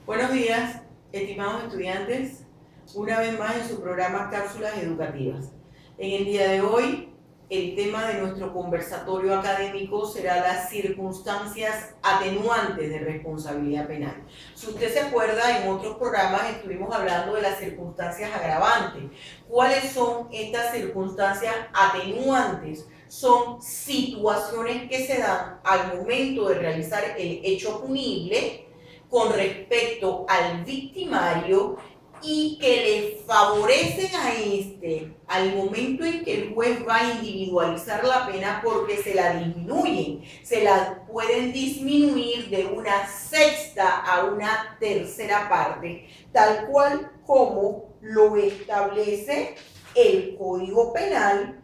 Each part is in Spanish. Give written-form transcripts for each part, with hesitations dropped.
Buenos días, estimados estudiantes, una vez más en su programa Cápsulas Educativas. En el día de hoy, el tema de nuestro conversatorio académico será las circunstancias atenuantes de responsabilidad penal. Si usted se acuerda, en otros programas estuvimos hablando de las circunstancias agravantes. ¿Cuáles son estas circunstancias atenuantes? Son situaciones que se dan al momento de realizar el hecho punible con respecto al victimario y que le favorecen a al momento en que el juez va a individualizar la pena, porque se la disminuyen, se la pueden disminuir de una sexta a una tercera parte, tal cual como lo establece el Código Penal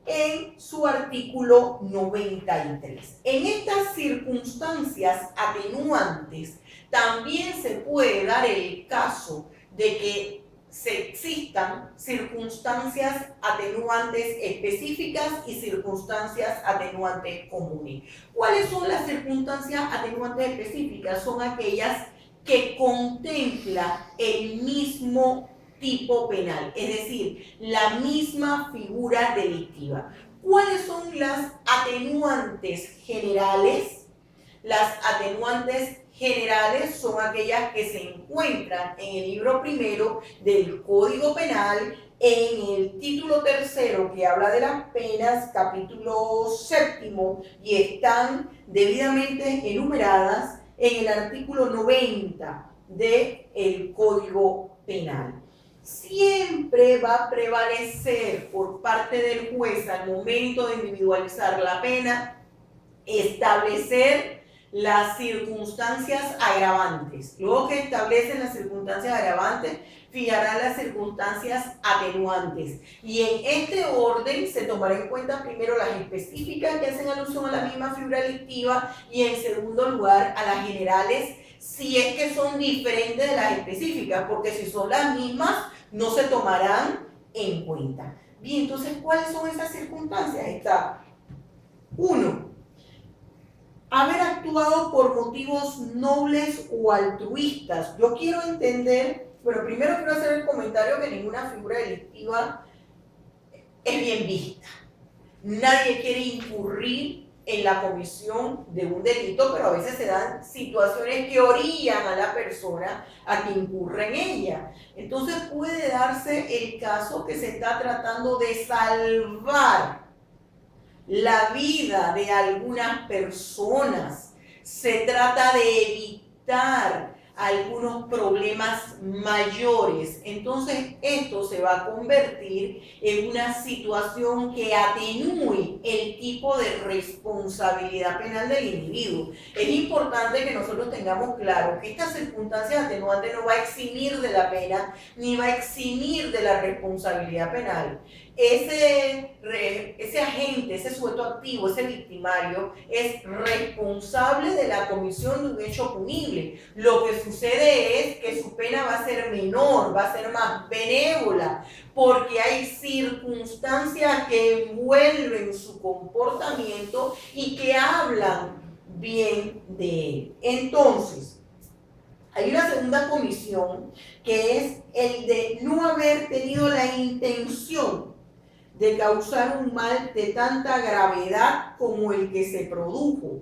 en su artículo 93. En estas circunstancias atenuantes también se puede dar el caso de que existan circunstancias atenuantes específicas y circunstancias atenuantes comunes. ¿Cuáles son las circunstancias atenuantes específicas? Son aquellas que contempla el mismo tipo penal, es decir, la misma figura delictiva. ¿Cuáles son las atenuantes generales? Las atenuantes generales son aquellas que se encuentran en el libro primero del Código Penal, en el título tercero que habla de las penas, capítulo séptimo, y están debidamente enumeradas en el artículo 90 del Código Penal. Siempre va a prevalecer por parte del juez al momento de individualizar la pena establecer las circunstancias agravantes. Luego que establecen las circunstancias agravantes, fijarán las circunstancias atenuantes. Y en este orden se tomará en cuenta primero las específicas que hacen alusión a la misma figura delictiva y en segundo lugar a las generales, si es que son diferentes de las específicas, porque si son las mismas no se tomarán en cuenta. Bien, entonces, ¿cuáles son esas circunstancias? Está 1. Haber actuado por motivos nobles o altruistas. Yo quiero entender, pero primero quiero hacer el comentario que ninguna figura delictiva es bien vista. Nadie quiere incurrir en la comisión de un delito, pero a veces se dan situaciones que orillan a la persona a que incurra en ella. Entonces puede darse el caso que se está tratando de salvar la vida de algunas personas, se trata de evitar algunos problemas mayores. Entonces esto se va a convertir en una situación que atenúe el tipo de responsabilidad penal del individuo. Es importante que nosotros tengamos claro que esta circunstancia atenuante no va a eximir de la pena ni va a eximir de la responsabilidad penal. Ese agente, ese sujeto activo, ese victimario, es responsable de la comisión de un hecho punible. Lo que sucede es que su pena va a ser menor, va a ser más benévola, porque hay circunstancias que envuelven su comportamiento y que hablan bien de él. Entonces, hay una segunda comisión que es el de no haber tenido la intención de causar un mal de tanta gravedad como el que se produjo.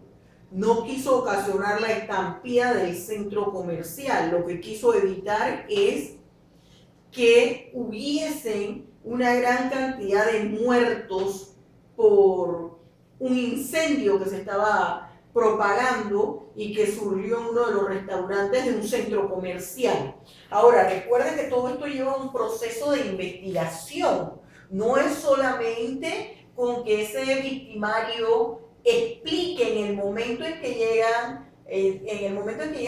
No quiso ocasionar la estampida del centro comercial. Lo que quiso evitar es que hubiesen una gran cantidad de muertos por un incendio que se estaba propagando y que surgió en uno de los restaurantes de un centro comercial. Ahora, recuerden que todo esto lleva un proceso de investigación. No es solamente con que ese victimario explique en el momento en que llega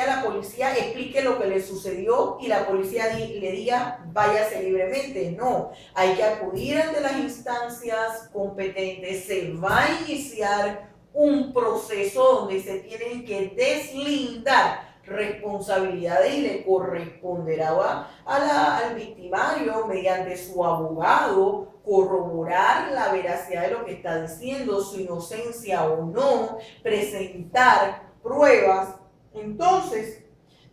la policía, explique lo que le sucedió y la policía le diga váyase libremente. No, hay que acudir ante las instancias competentes, se va a iniciar un proceso donde se tienen que deslindar responsabilidades y le corresponderá al victimario, mediante su abogado, corroborar la veracidad de lo que está diciendo, su inocencia o no, presentar pruebas. Entonces,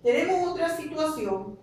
Tenemos otra situación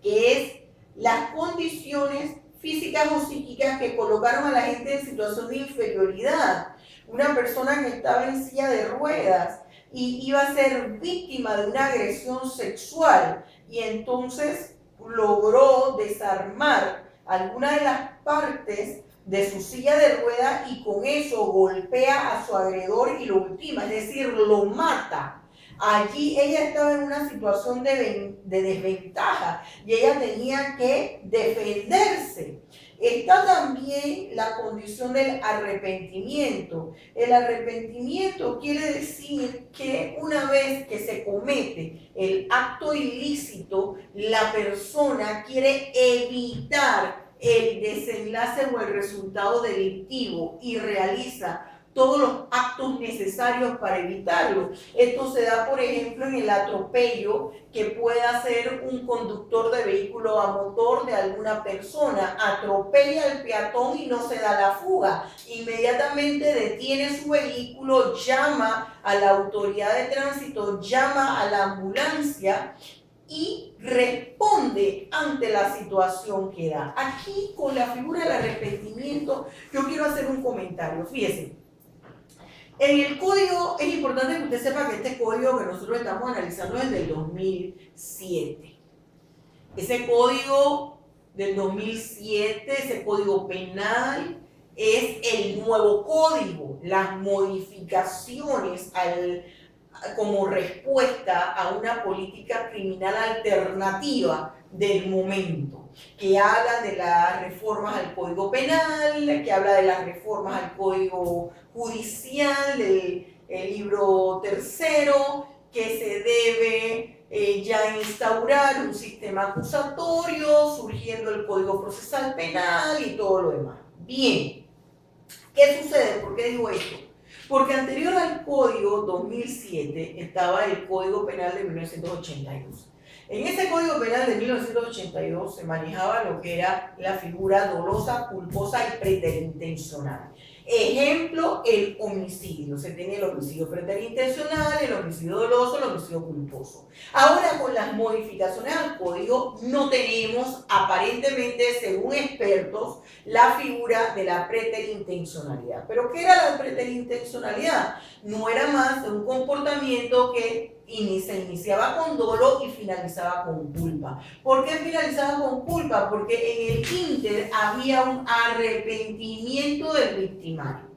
que es las condiciones físicas o psíquicas que colocaron a la gente en situación de inferioridad. Una persona que estaba en silla de ruedas y iba a ser víctima de una agresión sexual y entonces logró desarmar alguna de las partes de su silla de ruedas y con eso golpea a su agredor y lo ultima, es decir, lo mata. Allí ella estaba en una situación de desventaja y ella tenía que defenderse. Está también la condición del arrepentimiento. El arrepentimiento quiere decir que una vez que se comete el acto ilícito, la persona quiere evitar el desenlace o el resultado delictivo y realiza todos los actos necesarios para evitarlo. Esto se da, por ejemplo, en el atropello que pueda hacer un conductor de vehículo a motor de alguna persona. Atropella al peatón y no se da la fuga. Inmediatamente detiene su vehículo, llama a la autoridad de tránsito, llama a la ambulancia y responde ante la situación que da. Aquí, con la figura del arrepentimiento, yo quiero hacer un comentario. Fíjense. En el código, es importante que usted sepa que este código que nosotros estamos analizando es del 2007. Ese código del 2007, ese código penal, es el nuevo código, las modificaciones como respuesta a una política criminal alternativa del momento, que habla de las reformas al Código Penal, que habla de las reformas al Código Judicial, del libro tercero, que se debe ya instaurar un sistema acusatorio, surgiendo el Código Procesal Penal y todo lo demás. Bien, ¿qué sucede? ¿Por qué digo esto? Porque anterior al Código 2007 estaba el Código Penal de 1982. En ese Código Penal de 1982 se manejaba lo que era la figura dolosa, culposa y preterintencional. Ejemplo, el homicidio. Se tiene el homicidio preterintencional, el homicidio doloso, el homicidio culposo. Ahora, con las modificaciones al código, no tenemos, aparentemente, según expertos, la figura de la preterintencionalidad. ¿Pero qué era la preterintencionalidad? No era más de un comportamiento que se iniciaba con dolo y finalizaba con culpa. ¿Por qué finalizaba con culpa? Porque en el ínter había un arrepentimiento del victimario.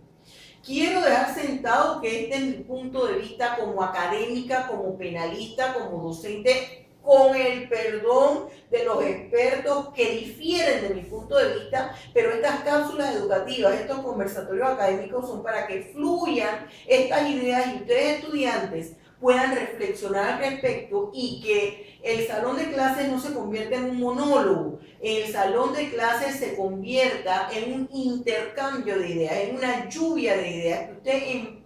Quiero dejar sentado que este es mi punto de vista como académica, como penalista, como docente, con el perdón de los expertos que difieren de mi punto de vista, pero estas cápsulas educativas, estos conversatorios académicos son para que fluyan estas ideas y ustedes estudiantes puedan reflexionar al respecto y que el salón de clases no se convierta en un monólogo, el salón de clases se convierta en un intercambio de ideas, en una lluvia de ideas, que usted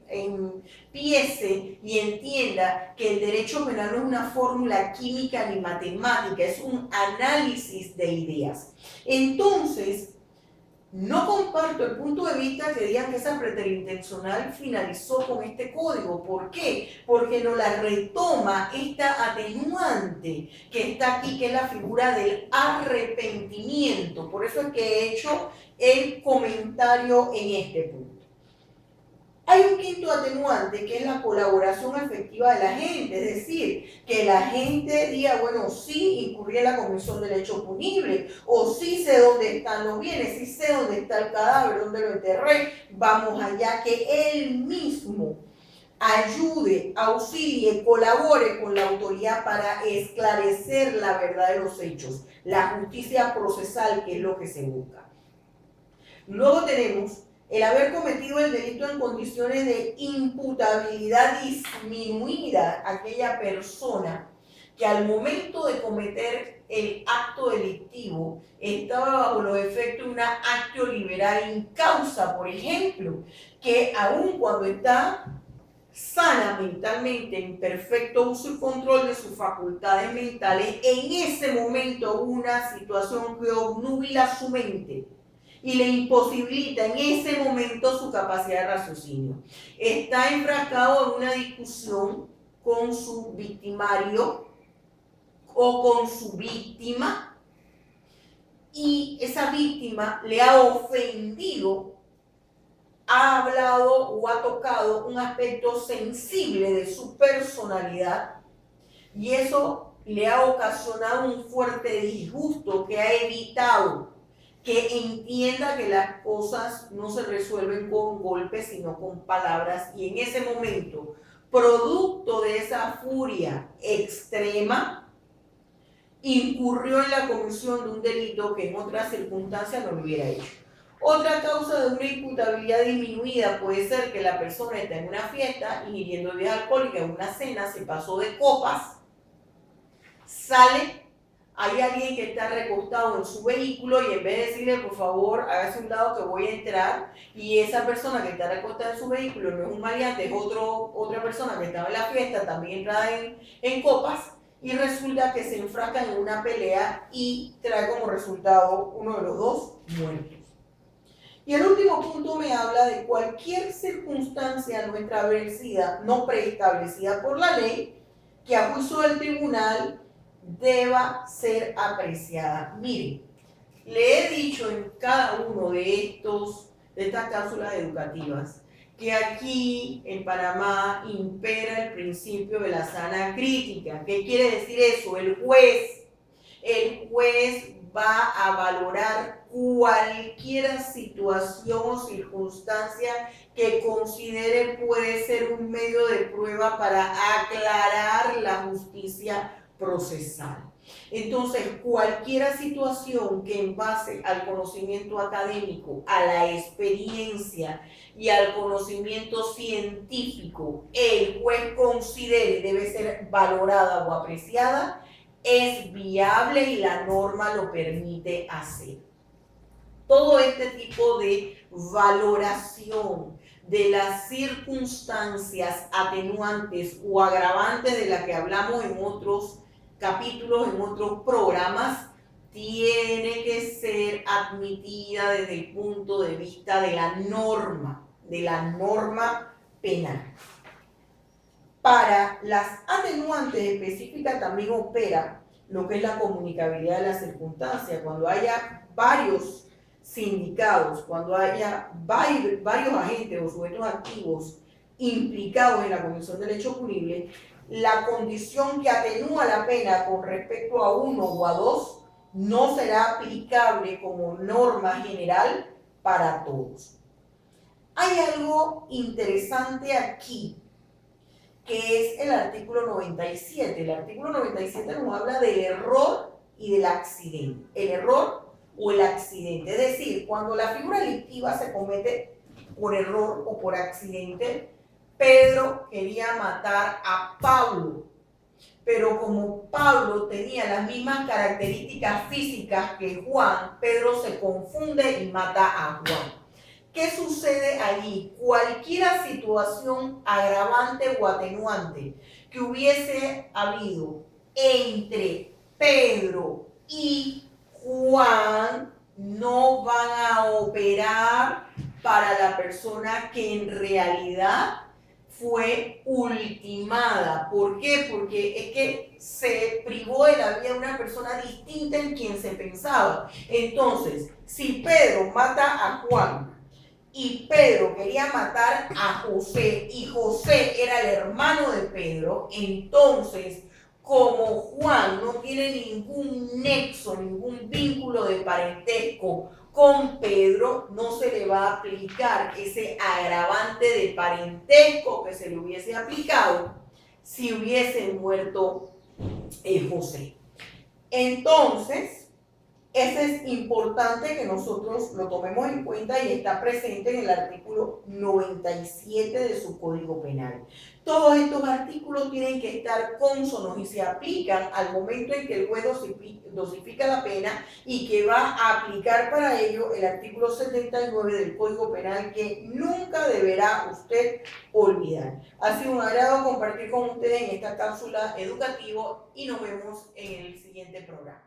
empiece y entienda que el derecho penal no es una fórmula química ni matemática, es un análisis de ideas. Entonces, no comparto el punto de vista que digan que esa preterintencional finalizó con este código. ¿Por qué? Porque no la retoma esta atenuante que está aquí, que es la figura del arrepentimiento. Por eso es que he hecho el comentario en este punto. Hay un quinto atenuante que es la colaboración efectiva de la gente, es decir, que la gente diga, bueno, sí incurrí en la comisión del hecho punible, o sí sé dónde están los bienes, sí sé dónde está el cadáver, dónde lo enterré, vamos allá, que él mismo ayude, auxilie, colabore con la autoridad para esclarecer la verdad de los hechos, la justicia procesal, que es lo que se busca. Luego tenemos el haber cometido el delito en condiciones de imputabilidad disminuida, aquella persona que al momento de cometer el acto delictivo estaba bajo los efectos de una actio liberal incausa, por ejemplo, que aun cuando está sana mentalmente, en perfecto uso y control de sus facultades mentales, en ese momento una situación que obnubila su mente y le imposibilita en ese momento su capacidad de raciocinio. Está enfrascado en una discusión con su victimario o con su víctima y esa víctima le ha ofendido, ha hablado o ha tocado un aspecto sensible de su personalidad y eso le ha ocasionado un fuerte disgusto que ha evitado que entienda que las cosas no se resuelven con golpes sino con palabras, y en ese momento, producto de esa furia extrema, incurrió en la comisión de un delito que en otras circunstancias no lo hubiera hecho. Otra causa de una imputabilidad disminuida puede ser que la persona está en una fiesta ingiriendo bebidas alcohólicas, en una cena se pasó de copas, sale, hay alguien que está recostado en su vehículo y en vez de decirle por favor hágase un lado que voy a entrar, y esa persona que está recostada en su vehículo no es un maleante, es otra persona que estaba en la fiesta también entrada en copas, y resulta que se enfrascan en una pelea y trae como resultado uno de los dos muertos. Y el último punto me habla de cualquier circunstancia no establecida, no preestablecida por la ley, que a juicio del tribunal deba ser apreciada. Miren, le he dicho en cada uno de estas cápsulas educativas que aquí en Panamá impera el principio de la sana crítica. ¿Qué quiere decir eso? El juez va a valorar cualquier situación o circunstancia que considere puede ser un medio de prueba para aclarar la justicia procesal. Entonces, cualquier situación que en base al conocimiento académico, a la experiencia y al conocimiento científico, el juez considere debe ser valorada o apreciada, es viable y la norma lo permite hacer. Todo este tipo de valoración de las circunstancias atenuantes o agravantes de las que hablamos en otros capítulos, en otros programas, tiene que ser admitida desde el punto de vista de la norma penal. Para las atenuantes específicas también opera lo que es la comunicabilidad de las circunstancias. Cuando haya varios sindicados, cuando haya varios agentes o sujetos activos implicados en la comisión del hecho punible, la condición que atenúa la pena con respecto a uno o a dos no será aplicable como norma general para todos. Hay algo interesante aquí, que es el artículo 97. El artículo 97 nos habla del error y del accidente. El error o el accidente. Es decir, cuando la figura delictiva se comete por error o por accidente, Pedro quería matar a Pablo, pero como Pablo tenía las mismas características físicas que Juan, Pedro se confunde y mata a Juan. ¿Qué sucede allí? Cualquier situación agravante o atenuante que hubiese habido entre Pedro y Juan no van a operar para la persona que en realidad fue ultimada. ¿Por qué? Porque es que se privó de la vida de una persona distinta en quien se pensaba. Entonces, si Pedro mata a Juan y Pedro quería matar a José y José era el hermano de Pedro, entonces como Juan no tiene ningún nexo, ningún vínculo de parentesco con Pedro, no se le va a aplicar ese agravante de parentesco que se le hubiese aplicado si hubiese muerto José. Entonces, eso es importante que nosotros lo tomemos en cuenta y está presente en el artículo 97 de su Código Penal. Todos estos artículos tienen que estar cónsonos y se aplican al momento en que el juez dosifica la pena y que va a aplicar para ello el artículo 79 del Código Penal, que nunca deberá usted olvidar. Ha sido un agrado compartir con ustedes en esta cápsula educativa y nos vemos en el siguiente programa.